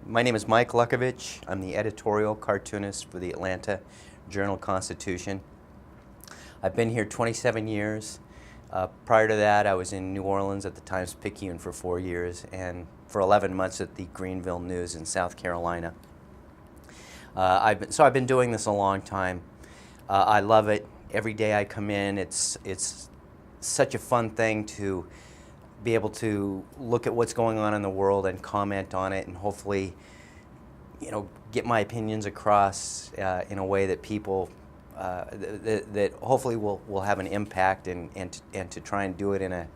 My name is Mike Luckovich. I'm the editorial cartoonist for the Atlanta Journal-Constitution. I've been here 27 years. Prior to that, I was in New Orleans at the Times-Picayune for 4 years and for 11 months at the Greenville News in South Carolina. I've been doing this a long time. I love it. Every day I come in, it's such a fun thing to be able to look at what's going on in the world and comment on it, and hopefully, get my opinions across in a way that people that hopefully will have an impact, and to try and do it in a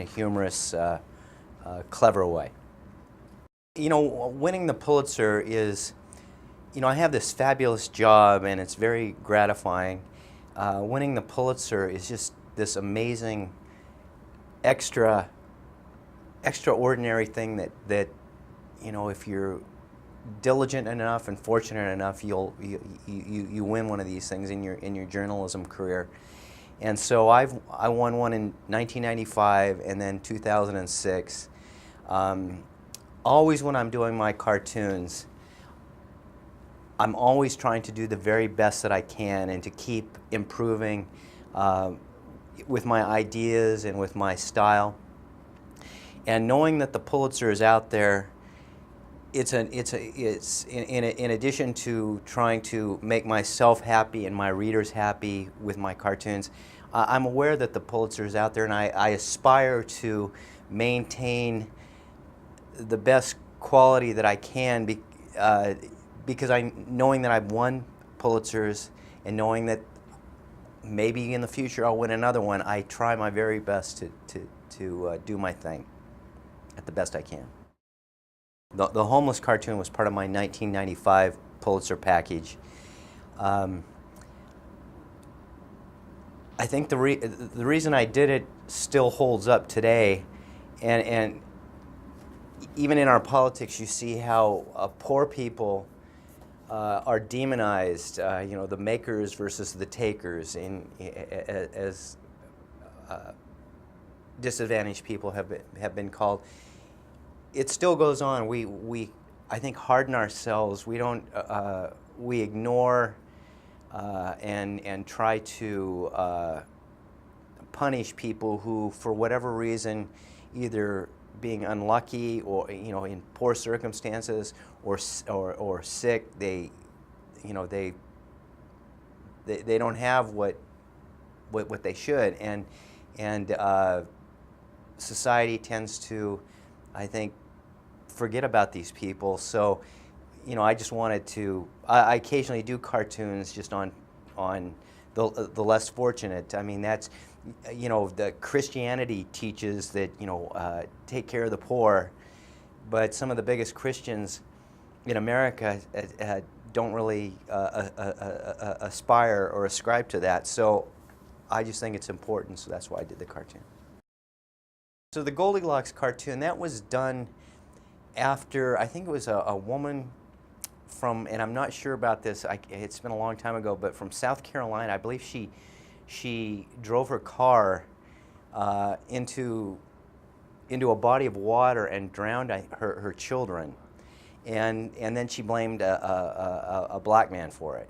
humorous, clever way. Winning the Pulitzer is, I have this fabulous job and it's very gratifying. Winning the Pulitzer is just this amazing, extraordinary thing that if you're diligent enough and fortunate enough, you win one of these things in your journalism career. And so I won one in 1995 and then 2006. Always when I'm doing my cartoons, I'm always trying to do the very best that I can and to keep improving with my ideas and with my style. And knowing that the Pulitzer is out there, it's in addition to trying to make myself happy and my readers happy with my cartoons, I'm aware that the Pulitzer is out there, and I aspire to maintain the best quality that I can, because knowing that I've won Pulitzers and knowing that maybe in the future I'll win another one, I try my very best to do my thing at the best I can. The homeless cartoon was part of my 1995 Pulitzer package. I think the reason I did it still holds up today, and even in our politics you see how poor people are demonized, the makers versus the takers, as disadvantaged people have been called. It still goes on. We I think harden ourselves. We don't we ignore and try to punish people who, for whatever reason, either being unlucky or in poor circumstances or sick, they don't have what they should, and society tends to, I think, forget about these people. So I just wanted to, I occasionally do cartoons just on the less fortunate. I mean, that's, the Christianity teaches that, take care of the poor, but some of the biggest Christians in America don't really aspire or ascribe to that. So I just think it's important, so that's why I did the cartoon. So the Goldilocks cartoon, that was done after, I think it was a woman from, and I'm not sure about this, it's been a long time ago, but from South Carolina. I believe she drove her car into a body of water and drowned her children, and then she blamed a black man for it.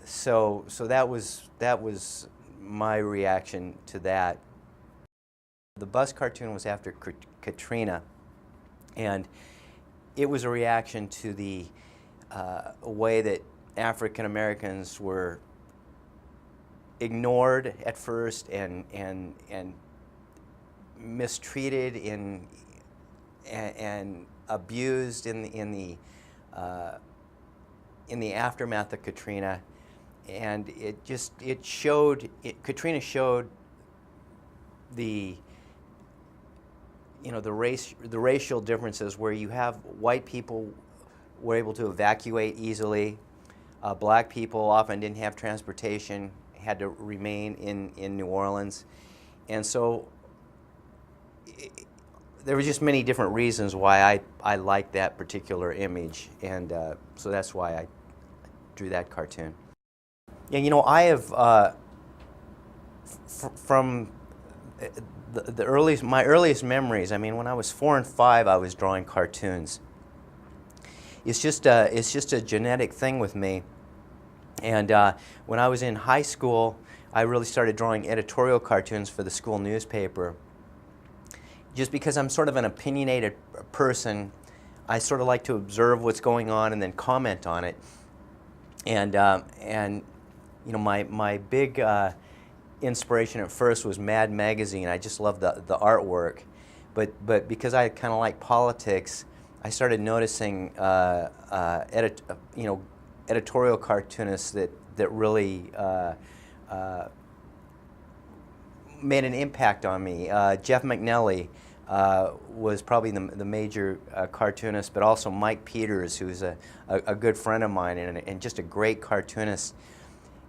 So that was my reaction to that. The bus cartoon was after Katrina, and it was a reaction to the way that African Americans were ignored at first and mistreated and abused in the aftermath of Katrina, and Katrina showed the racial differences, where you have white people were able to evacuate easily, black people often didn't have transportation, had to remain in New Orleans, and so there were just many different reasons why I liked that particular image, and so that's why I drew that cartoon. Yeah, I have from my earliest memories, I mean, when I was 4 and 5, I was drawing cartoons. it's just a genetic thing with me. And when I was in high school, I really started drawing editorial cartoons for the school newspaper. Just because I'm sort of an opinionated person, I sort of like to observe what's going on and then comment on it. And you know, my big inspiration at first was Mad Magazine. I just loved the artwork, but because I kind of like politics, I started noticing you know, editorial cartoonists that really made an impact on me. Jeff McNelly was probably the major cartoonist, but also Mike Peters, who's a good friend of mine and just a great cartoonist.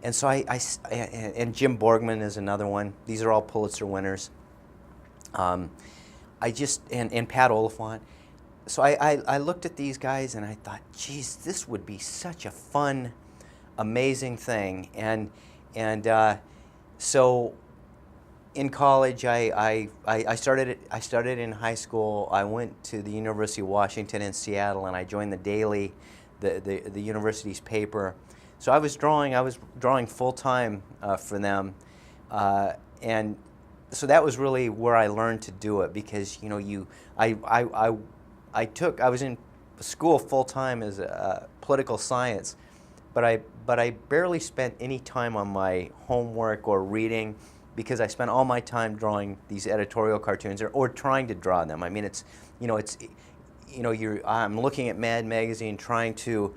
And so and Jim Borgman is another one. These are all Pulitzer winners. And Pat Oliphant. So I looked at these guys and I thought, geez, this would be such a fun, amazing thing. And so in college, I started in high school. I went to the University of Washington in Seattle, and I joined the Daily, the university's paper. So I was drawing full time for them, and so that was really where I learned to do it, because you know I was in school full time as political science, but I barely spent any time on my homework or reading, because I spent all my time drawing these editorial cartoons or trying to draw them. I mean, I'm looking at Mad Magazine, trying to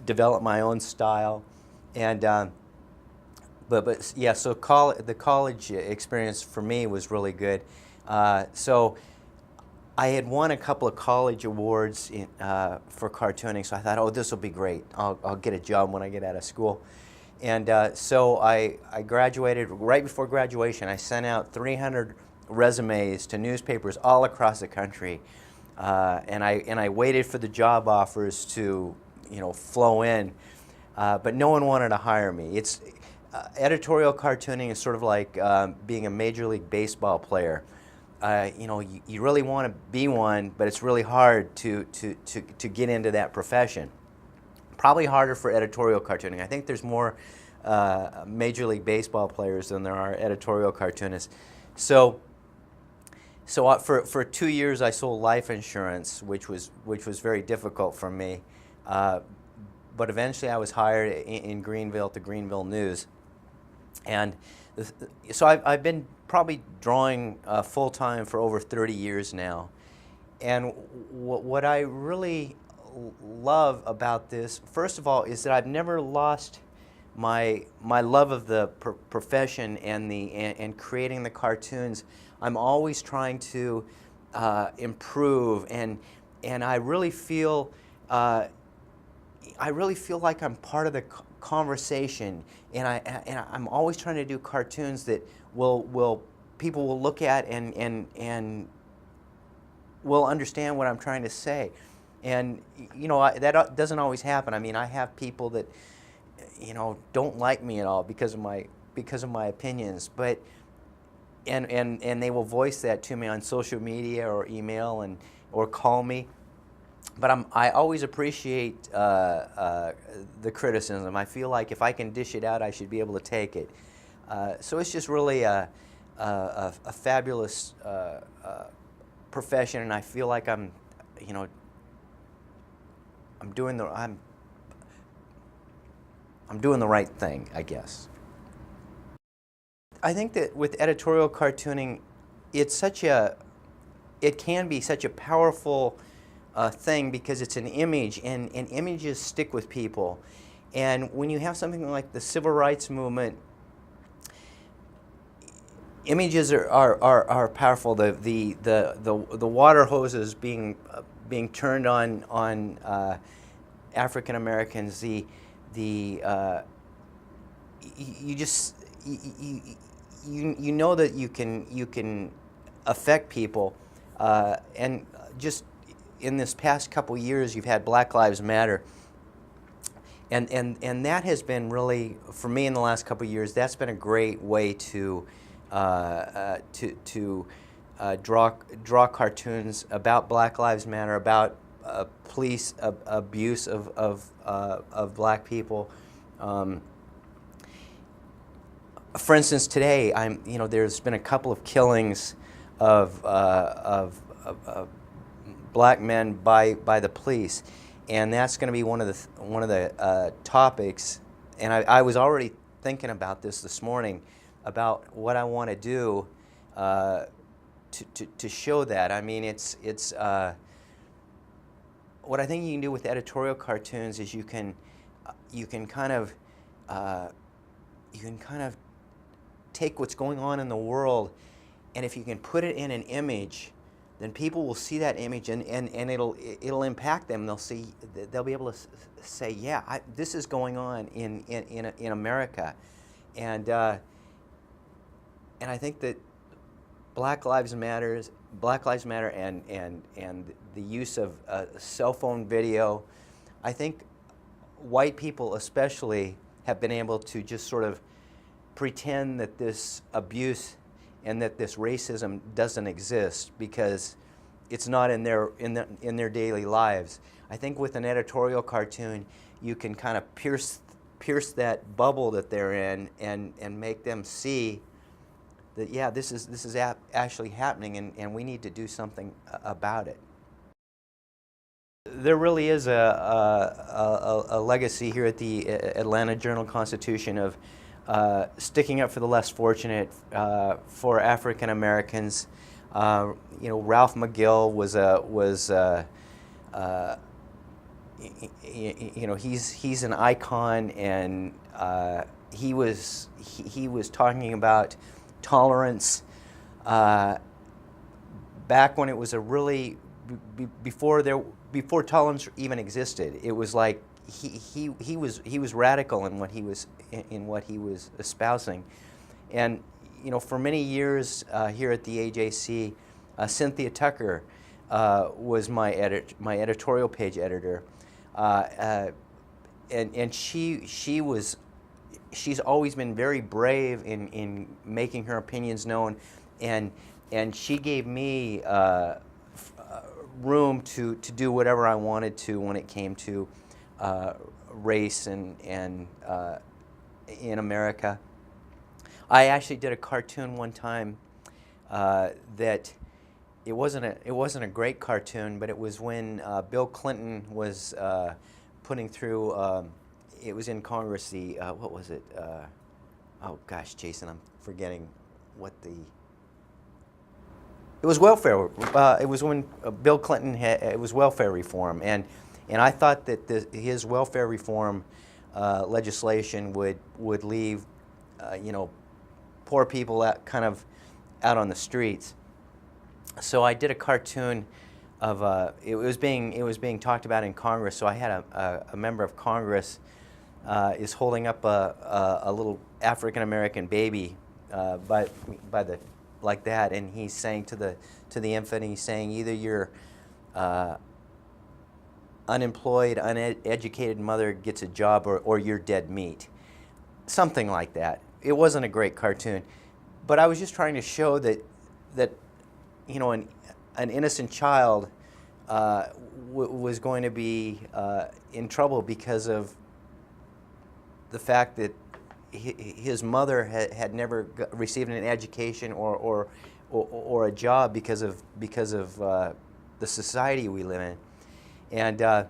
develop my own style, and but yeah. So the college experience for me was really good. So I had won a couple of college awards for cartooning, so I thought, oh, this will be great. I'll get a job when I get out of school. And so I graduated. Right before graduation, I sent out 300 resumes to newspapers all across the country, and I waited for the job offers to, you know, flow in, but no one wanted to hire me. It's editorial cartooning is sort of like being a Major League Baseball player. You know, you really want to be one, but it's really hard to get into that profession. Probably harder for editorial cartooning. I think there's more Major League Baseball players than there are editorial cartoonists. So for 2 years I sold life insurance, which was very difficult for me. But eventually I was hired in Greenville to Greenville News, and so I've been probably drawing full time for over 30 years now. And what I really love about this, first of all, is that I've never lost my love of the profession and creating the cartoons. I'm always trying to improve, and I really feel like I'm part of the conversation, and I'm always trying to do cartoons that people will look at and will understand what I'm trying to say. And you know, that doesn't always happen. I mean, I have people that, you know, don't like me at all because of my opinions, but and they will voice that to me on social media or email or call me. But I always appreciate the criticism. I feel like if I can dish it out, I should be able to take it. So it's just really a fabulous profession, and I feel like I'm doing the right thing, I guess. I think that with editorial cartooning, it can be such a powerful thing, because it's an image, and images stick with people. And when you have something like the civil rights movement, images are powerful. The water hoses being turned on African Americans. You know that you can affect people, and just in this past couple years, you've had Black Lives Matter, and that has been really, for me in the last couple years, that's been a great way to draw cartoons about Black Lives Matter, about police abuse of black people. For instance, today, there's been a couple of killings of black men by the police, and that's going to be one of the topics. And I was already thinking about this morning, about what I want to do to show that. I mean, it's what I think you can do with editorial cartoons is you can kind of take what's going on in the world, and if you can put it in an image, then people will see that image, and it'll impact them. They'll be able to say, yeah, this is going on in America, and I think that Black Lives Matter, and the use of cell phone video, I think white people especially have been able to just sort of pretend that this abuse and that this racism doesn't exist because it's not in their daily lives. I think with an editorial cartoon, you can kind of pierce that bubble that they're in and make them see that, yeah, this is actually happening, and we need to do something about it. There really is a legacy here at the Atlanta Journal-Constitution of sticking up for the less fortunate, for African Americans. Ralph McGill he's an icon, and he was talking about tolerance back when it was a really before tolerance even existed. It was like he was radical in what he was espousing, and for many years here at the AJC, Cynthia Tucker was my editorial page editor, and she's always been very brave in making her opinions known, and she gave me room to do whatever I wanted to when it came to race and in America. I actually did a cartoon one time that it wasn't a great cartoon, but it was when Bill Clinton was putting through. It was in Congress. What was it? Oh gosh, Jason, I'm forgetting what the. It was welfare. It was when Bill Clinton it was welfare reform, and I thought that his welfare reform legislation would leave poor people out on the streets. So I did a cartoon of it was being talked about in Congress. So I had a member of Congress is holding up a little African American baby by the like that, and he's saying to the infant, he's saying, either your unemployed, uneducated mother gets a job, or you're dead meat, something like that. It wasn't a great cartoon, but I was just trying to show that an innocent child was going to be in trouble because of the fact that his mother had never received an education or a job because of the society we live in. And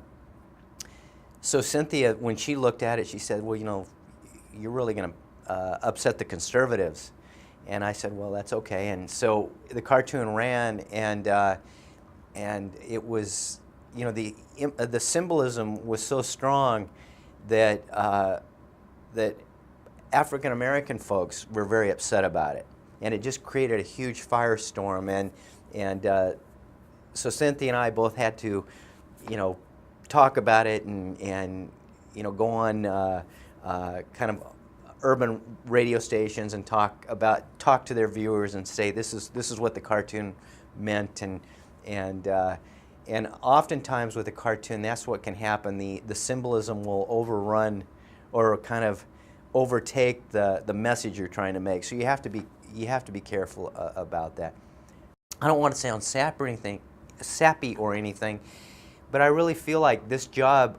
so Cynthia, when she looked at it, she said, well, you're really going to upset the conservatives. And I said, well, that's okay. And so the cartoon ran, and it was, the symbolism was so strong that that African American folks were very upset about it, and it just created a huge firestorm. And so Cynthia and I both had to, talk about it and go on kind of urban radio stations and talk to their viewers and say this is what the cartoon meant, and oftentimes with a cartoon, that's what can happen. The symbolism will overrun or kind of overtake the message you're trying to make. So you have to be careful about that. I don't want to sound sappy or anything, but I really feel like this job,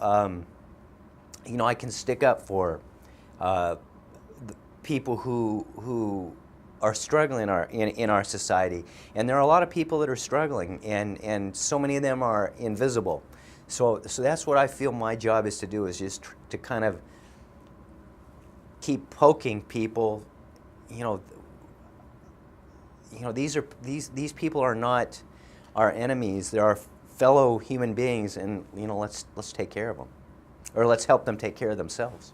you know, I can stick up for people who are struggling in our society, and there are a lot of people that are struggling, and so many of them are invisible. So that's what I feel my job is to do, is just to kind of keep poking people. You know, these people are not our enemies. They're our fellow human beings, and you know, let's take care of them, or let's help them take care of themselves.